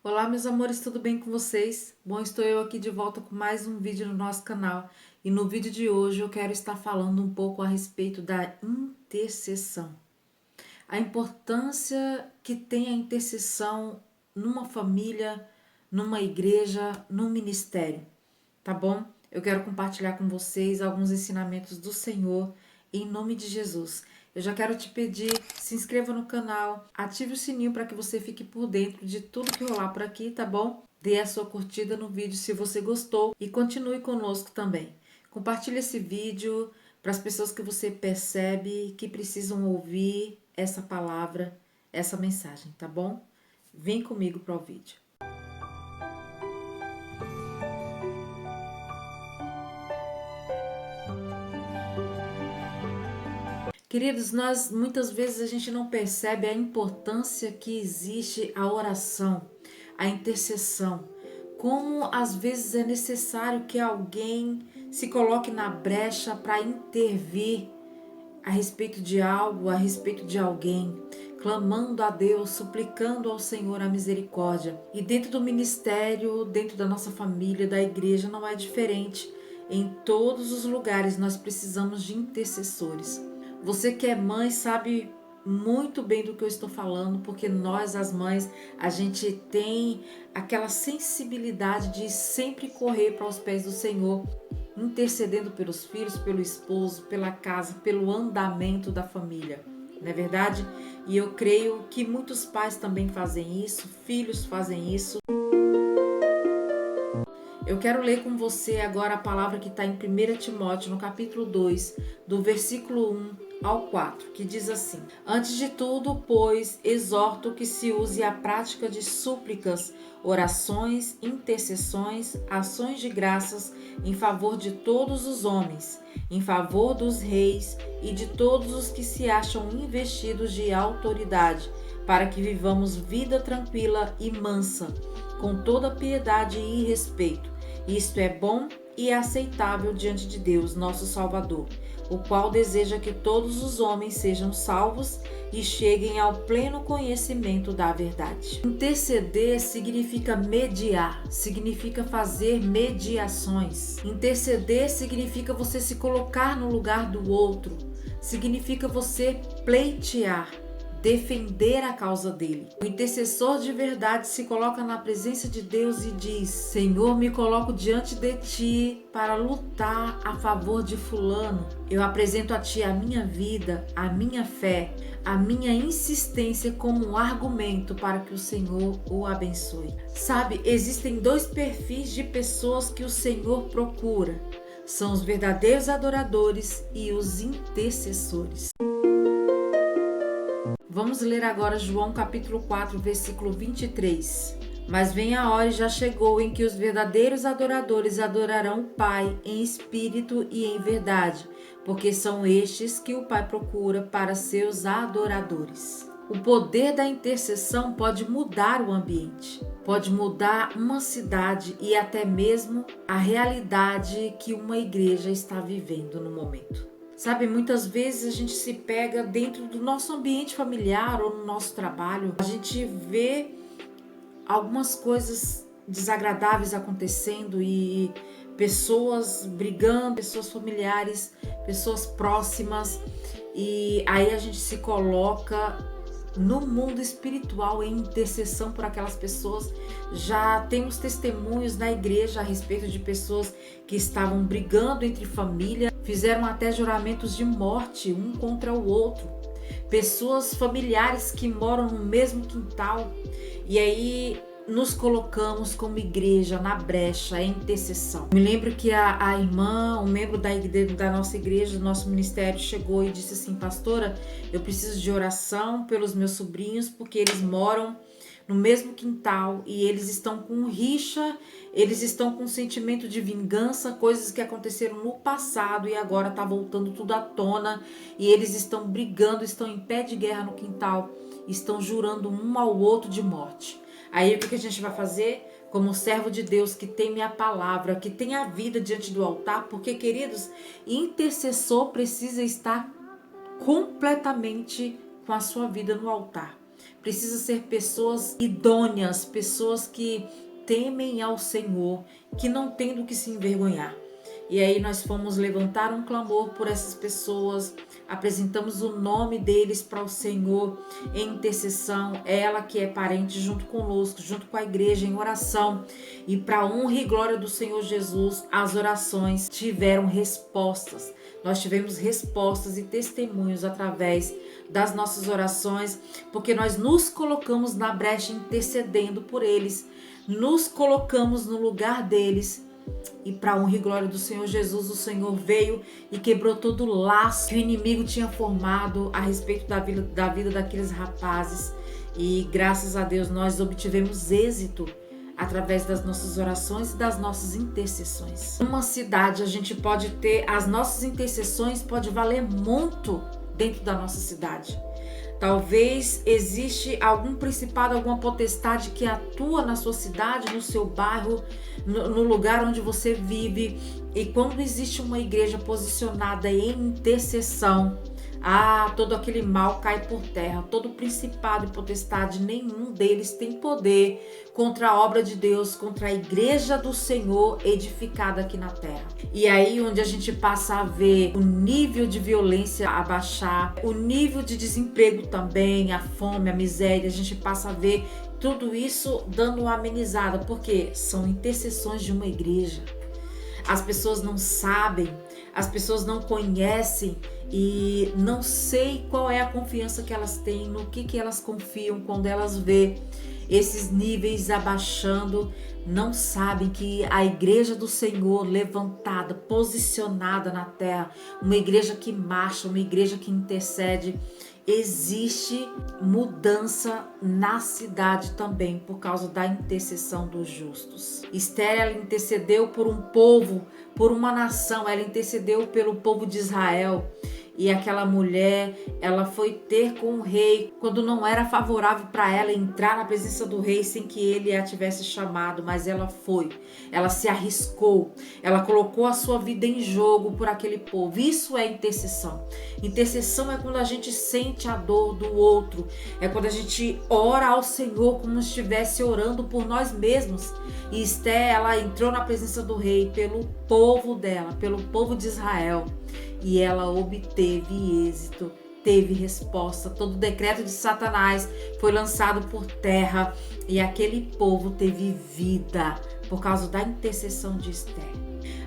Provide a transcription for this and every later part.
Olá, meus amores, tudo bem com vocês? Bom, estou eu aqui de volta com mais um vídeo no nosso canal. E no vídeo de hoje eu quero estar falando um pouco a respeito da intercessão. A importância que tem a intercessão numa família, numa igreja, num ministério, tá bom? Eu quero compartilhar com vocês alguns ensinamentos do Senhor em nome de Jesus. Eu já quero te pedir, se inscreva no canal, ative o sininho para que você fique por dentro de tudo que rolar por aqui, tá bom? Dê a sua curtida no vídeo se você gostou e continue conosco também. Compartilhe esse vídeo para as pessoas que você percebe que precisam ouvir essa palavra, essa mensagem, tá bom? Vem comigo para o vídeo. Queridos, nós muitas vezes a gente não percebe a importância que existe a oração, a intercessão. Como às vezes é necessário que alguém se coloque na brecha para intervir a respeito de algo, a respeito de alguém, clamando a Deus, suplicando ao Senhor a misericórdia. E dentro do ministério, dentro da nossa família, da igreja, não é diferente. Em todos os lugares nós precisamos de intercessores. Você que é mãe sabe muito bem do que eu estou falando, porque nós, as mães, a gente tem aquela sensibilidade de sempre correr para os pés do Senhor, intercedendo pelos filhos, pelo esposo, pela casa, pelo andamento da família, não é verdade? E eu creio que muitos pais também fazem isso, filhos fazem isso. Eu quero ler com você agora a palavra que está em 1 Timóteo, no capítulo 2, do versículo 1 ao 4, que diz assim: Antes de tudo, pois, exorto que se use a prática de súplicas, orações, intercessões, ações de graças em favor de todos os homens, em favor dos reis e de todos os que se acham investidos de autoridade, para que vivamos vida tranquila e mansa, com toda piedade e respeito. Isto é bom e aceitável diante de Deus, nosso Salvador, o qual deseja que todos os homens sejam salvos e cheguem ao pleno conhecimento da verdade. Interceder significa mediar, significa fazer mediações. Interceder significa você se colocar no lugar do outro, significa você pleitear, defender a causa dele. O intercessor de verdade se coloca na presença de Deus e diz: Senhor, me coloco diante de ti para lutar a favor de fulano. Eu apresento a ti a minha vida, a minha fé, a minha insistência como um argumento para que o Senhor o abençoe. Sabe, existem dois perfis de pessoas que o Senhor procura. São os verdadeiros adoradores e os intercessores. Vamos ler agora João capítulo 4, versículo 23. Mas vem a hora e já chegou em que os verdadeiros adoradores adorarão o Pai em espírito e em verdade, porque são estes que o Pai procura para seus adoradores. O poder da intercessão pode mudar o ambiente, pode mudar uma cidade e até mesmo a realidade que uma igreja está vivendo no momento. Sabe, muitas vezes a gente se pega dentro do nosso ambiente familiar ou no nosso trabalho, a gente vê algumas coisas desagradáveis acontecendo e pessoas brigando, pessoas familiares, pessoas próximas, e aí a gente se coloca no mundo espiritual em intercessão por aquelas pessoas. Já temos testemunhos na igreja a respeito de pessoas que estavam brigando entre família, fizeram até juramentos de morte um contra o outro. Pessoas familiares que moram no mesmo quintal, e aí nos colocamos como igreja na brecha, em intercessão. Me lembro que a irmã, um membro da nossa igreja, do nosso ministério, chegou e disse assim: pastora, eu preciso de oração pelos meus sobrinhos, porque eles moram no mesmo quintal e eles estão com rixa, eles estão com sentimento de vingança, coisas que aconteceram no passado e agora está voltando tudo à tona, e eles estão brigando, estão em pé de guerra no quintal, estão jurando um ao outro de morte. Aí o que a gente vai fazer? Como servo de Deus que tem minha palavra, que tem a vida diante do altar, porque, queridos, intercessor precisa estar completamente com a sua vida no altar. Precisa ser pessoas idôneas, pessoas que temem ao Senhor, que não têm do que se envergonhar. E aí nós fomos levantar um clamor por essas pessoas, apresentamos o nome deles para o Senhor em intercessão, ela que é parente junto conosco, junto com a igreja em oração. E para a honra e glória do Senhor Jesus, as orações tiveram respostas. Nós tivemos respostas e testemunhos através das nossas orações, porque nós nos colocamos na brecha intercedendo por eles, nos colocamos no lugar deles. E para a honra e glória do Senhor Jesus, o Senhor veio e quebrou todo o laço que o inimigo tinha formado a respeito da vida daqueles rapazes. E graças a Deus nós obtivemos êxito através das nossas orações e das nossas intercessões. Numa cidade a gente pode ter, as nossas intercessões pode valer muito dentro da nossa cidade. Talvez existe algum principado, alguma potestade que atua na sua cidade, no seu bairro, no lugar onde você vive. E quando existe uma igreja posicionada em intercessão, todo aquele mal cai por terra. Todo principado e potestade, nenhum deles tem poder contra a obra de Deus, contra a igreja do Senhor edificada aqui na terra. E aí onde a gente passa a ver o nível de violência abaixar, o nível de desemprego também, a fome, a miséria, a gente passa a ver tudo isso dando uma amenizada, porque são intercessões de uma igreja. As pessoas não sabem, as pessoas não conhecem e não sei qual é a confiança que elas têm, no que elas confiam quando elas vê esses níveis abaixando. Não sabem que a igreja do Senhor levantada, posicionada na terra, uma igreja que marcha, uma igreja que intercede, existe mudança na cidade também por causa da intercessão dos justos. Esther, ela intercedeu por um povo, por uma nação, ela intercedeu pelo povo de Israel. E aquela mulher, ela foi ter com o rei quando não era favorável para ela entrar na presença do rei sem que ele a tivesse chamado, mas ela foi, ela se arriscou, ela colocou a sua vida em jogo por aquele povo. Isso é intercessão. Intercessão é quando a gente sente a dor do outro, é quando a gente ora ao Senhor como se estivesse orando por nós mesmos. E Esther, ela entrou na presença do rei pelo povo dela, pelo povo de Israel. E ela obteve êxito, teve resposta. Todo o decreto de Satanás foi lançado por terra e aquele povo teve vida por causa da intercessão de Esther.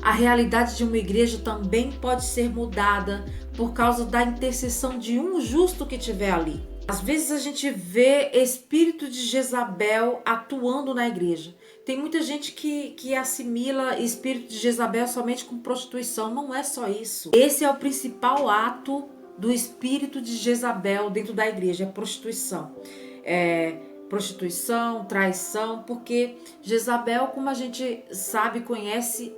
A realidade de uma igreja também pode ser mudada por causa da intercessão de um justo que estiver ali. Às vezes a gente vê espírito de Jezabel atuando na igreja. Tem muita gente que assimila espírito de Jezabel somente com prostituição. Não é só isso. Esse é o principal ato do espírito de Jezabel dentro da igreja, é prostituição. Prostituição, traição, porque Jezabel, como a gente sabe, conhece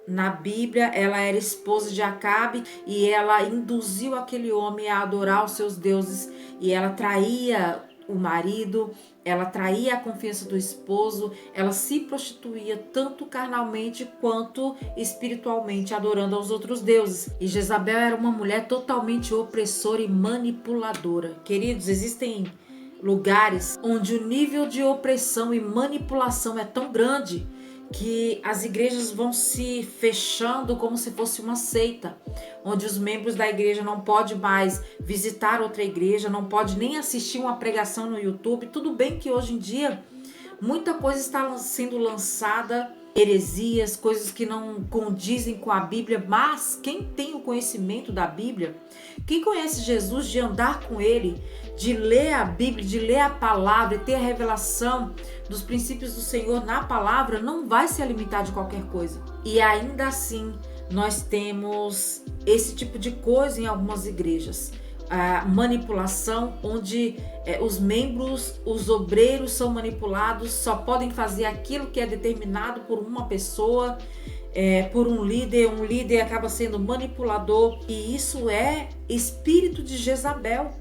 na Bíblia, ela era esposa de Acabe e ela induziu aquele homem a adorar os seus deuses e ela traía o marido, ela traía a confiança do esposo, ela se prostituía tanto carnalmente quanto espiritualmente, adorando aos outros deuses. E Jezabel era uma mulher totalmente opressora e manipuladora. Queridos, existem lugares onde o nível de opressão e manipulação é tão grande que as igrejas vão se fechando como se fosse uma seita, onde os membros da igreja não podem mais visitar outra igreja, não pode nem assistir uma pregação no YouTube. Tudo bem que hoje em dia muita coisa está sendo lançada, heresias, coisas que não condizem com a Bíblia, mas quem tem o conhecimento da Bíblia, quem conhece Jesus, de andar com ele, de ler a Bíblia, de ler a palavra e ter a revelação dos princípios do Senhor na palavra, não vai se alimentar de qualquer coisa. E ainda assim, nós temos esse tipo de coisa em algumas igrejas. A manipulação, onde os membros, os obreiros são manipulados, só podem fazer aquilo que é determinado por uma pessoa, por um líder acaba sendo manipulador, e isso é espírito de Jezabel.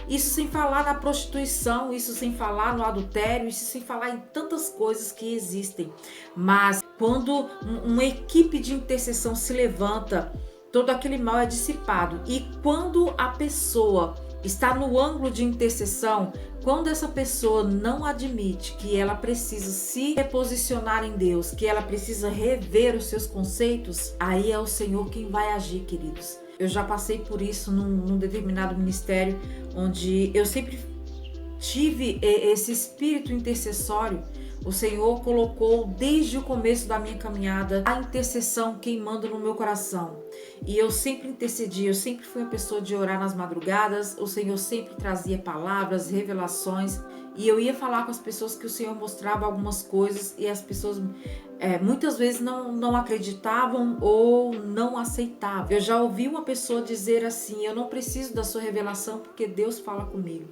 Isso sem falar na prostituição, isso sem falar no adultério, isso sem falar em tantas coisas que existem. Mas quando uma equipe de intercessão se levanta, todo aquele mal é dissipado. E quando a pessoa Está no ângulo de intercessão. Quando essa pessoa não admite que ela precisa se reposicionar em Deus, que ela precisa rever os seus conceitos, aí é o Senhor quem vai agir, queridos. Eu já passei por isso num determinado ministério, onde eu sempre tive esse espírito intercessório. O Senhor colocou desde o começo da minha caminhada a intercessão queimando no meu coração. E eu sempre intercedi, eu sempre fui uma pessoa de orar nas madrugadas. O Senhor sempre trazia palavras, revelações. E eu ia falar com as pessoas que o Senhor mostrava algumas coisas e as pessoas muitas vezes não acreditavam ou não aceitavam. Eu já ouvi uma pessoa dizer assim: eu não preciso da sua revelação porque Deus fala comigo.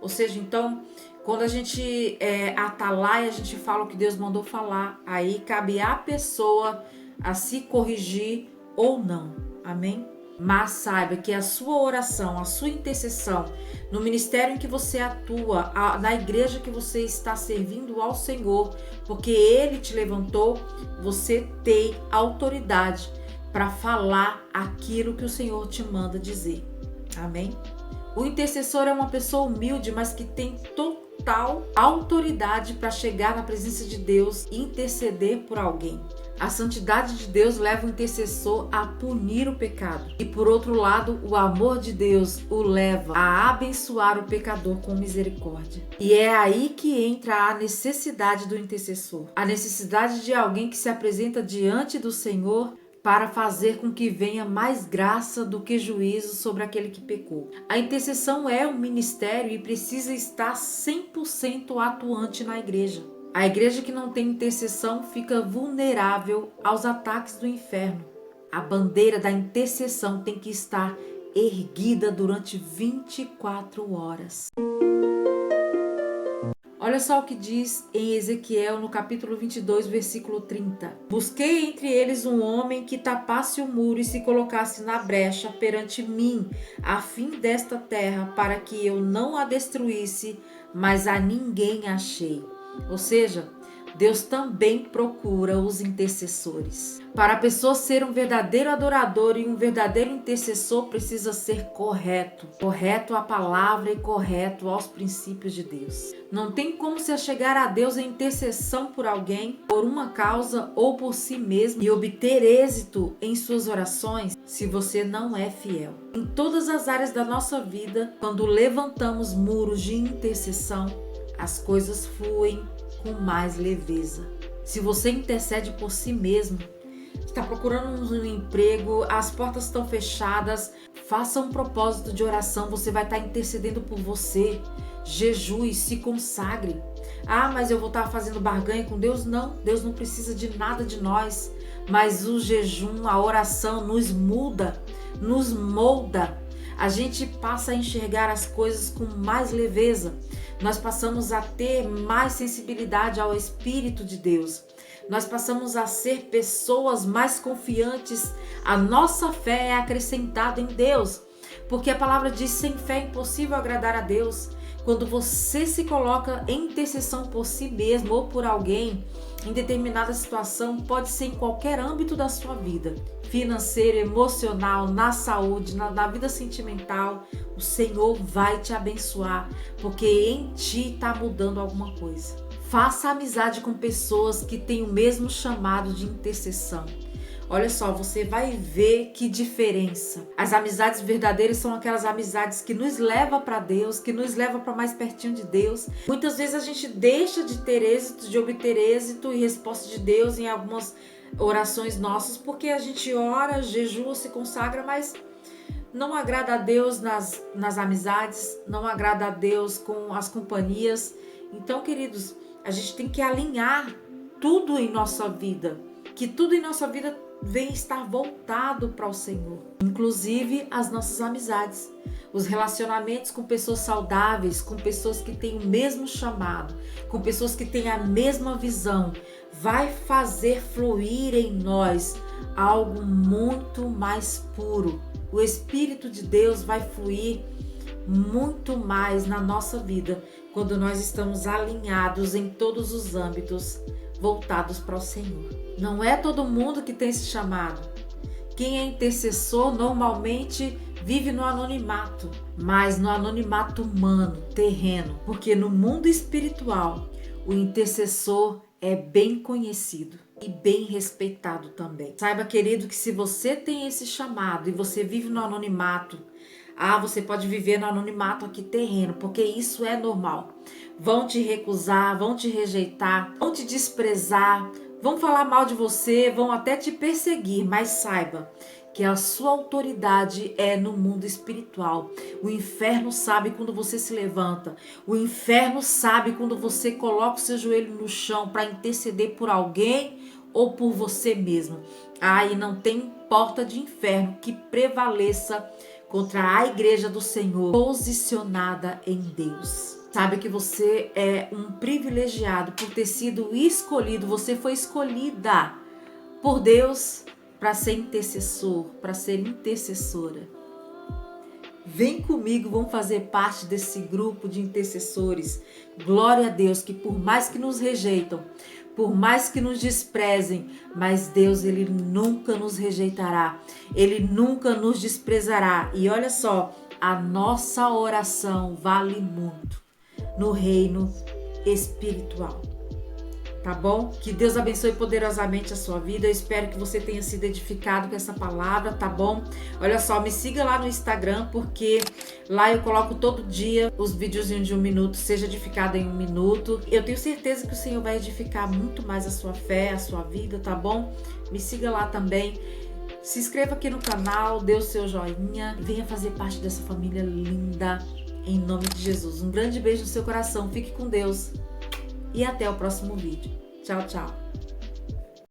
Ou seja, então, quando a gente atalaia, a gente fala o que Deus mandou falar, aí cabe à pessoa a se corrigir ou não. Amém? Mas saiba que a sua oração, a sua intercessão, no ministério em que você atua, na igreja que você está servindo ao Senhor, porque Ele te levantou, você tem autoridade para falar aquilo que o Senhor te manda dizer. Amém? O intercessor é uma pessoa humilde, mas que tem total autoridade para chegar na presença de Deus e interceder por alguém. A santidade de Deus leva o intercessor a punir o pecado. E por outro lado, o amor de Deus o leva a abençoar o pecador com misericórdia. E é aí que entra a necessidade do intercessor. A necessidade de alguém que se apresenta diante do Senhor para fazer com que venha mais graça do que juízo sobre aquele que pecou. A intercessão é um ministério e precisa estar 100% atuante na igreja. A igreja que não tem intercessão fica vulnerável aos ataques do inferno. A bandeira da intercessão tem que estar erguida durante 24 horas. Olha só o que diz em Ezequiel, no capítulo 22, versículo 30. Busquei entre eles um homem que tapasse o muro e se colocasse na brecha perante mim, a fim desta terra, para que eu não a destruísse, mas a ninguém achei. Ou seja, Deus também procura os intercessores. Para a pessoa ser um verdadeiro adorador e um verdadeiro intercessor, precisa ser correto. Correto à palavra e correto aos princípios de Deus. Não tem como se achegar a Deus em intercessão por alguém, por uma causa ou por si mesmo e obter êxito em suas orações se você não é fiel. Em todas as áreas da nossa vida, quando levantamos muros de intercessão, as coisas fluem com mais leveza. Se você intercede por si mesmo, está procurando um emprego, as portas estão fechadas, faça um propósito de oração, você vai estar intercedendo por você. Jejue, se consagre. Ah, mas eu vou estar fazendo barganha com Deus? Não, Deus não precisa de nada de nós, mas o jejum, a oração nos muda, nos molda. A gente passa a enxergar as coisas com mais leveza. Nós passamos a ter mais sensibilidade ao Espírito de Deus. Nós passamos a ser pessoas mais confiantes. A nossa fé é acrescentada em Deus, porque a palavra diz: sem fé é impossível agradar a Deus. Quando você se coloca em intercessão por si mesmo ou por alguém, em determinada situação, pode ser em qualquer âmbito da sua vida, financeiro, emocional, na saúde, na vida sentimental, o Senhor vai te abençoar, porque em ti está mudando alguma coisa. Faça amizade com pessoas que têm o mesmo chamado de intercessão. Olha só, você vai ver que diferença. As amizades verdadeiras são aquelas amizades que nos levam para Deus, que nos levam para mais pertinho de Deus. Muitas vezes a gente deixa de ter êxito, de obter êxito e resposta de Deus em algumas orações nossas, porque a gente ora, jejua, se consagra, mas não agrada a Deus nas amizades, não agrada a Deus com as companhias. Então, queridos, a gente tem que alinhar tudo em nossa vida, que tudo em nossa vida venha estar voltado para o Senhor, inclusive as nossas amizades, os relacionamentos com pessoas saudáveis, com pessoas que têm o mesmo chamado, com pessoas que têm a mesma visão, vai fazer fluir em nós algo muito mais puro. O Espírito de Deus vai fluir muito mais na nossa vida quando nós estamos alinhados em todos os âmbitos voltados para o Senhor. Não é todo mundo que tem esse chamado. Quem é intercessor normalmente vive no anonimato, mas no anonimato humano, terreno, porque no mundo espiritual o intercessor é bem conhecido e bem respeitado também. Saiba, querido, que se você tem esse chamado e você vive no anonimato, você pode viver no anonimato aqui terreno, porque isso é normal. Vão te recusar, vão te rejeitar, vão te desprezar, vão falar mal de você, vão até te perseguir, mas saiba que a sua autoridade é no mundo espiritual. O inferno sabe quando você se levanta. O inferno sabe quando você coloca o seu joelho no chão para interceder por alguém ou por você mesmo. E não tem porta de inferno que prevaleça contra a igreja do Senhor posicionada em Deus. Sabe que você é um privilegiado por ter sido escolhido. Você foi escolhida por Deus para ser intercessor, para ser intercessora. Vem comigo, vamos fazer parte desse grupo de intercessores. Glória a Deus, que por mais que nos rejeitam, por mais que nos desprezem, mas Deus, Ele nunca nos rejeitará. Ele nunca nos desprezará. E olha só, a nossa oração vale muito no reino espiritual. Tá bom? Que Deus abençoe poderosamente a sua vida. Eu espero que você tenha sido edificado com essa palavra, tá bom? Olha só, me siga lá no Instagram, porque lá eu coloco todo dia os videozinhos de 1 minuto, seja edificado em 1 minuto. Eu tenho certeza que o Senhor vai edificar muito mais a sua fé, a sua vida, tá bom? Me siga lá também. Se inscreva aqui no canal, dê o seu joinha, venha fazer parte dessa família linda, em nome de Jesus. Um grande beijo no seu coração, fique com Deus. E até o próximo vídeo. Tchau, tchau.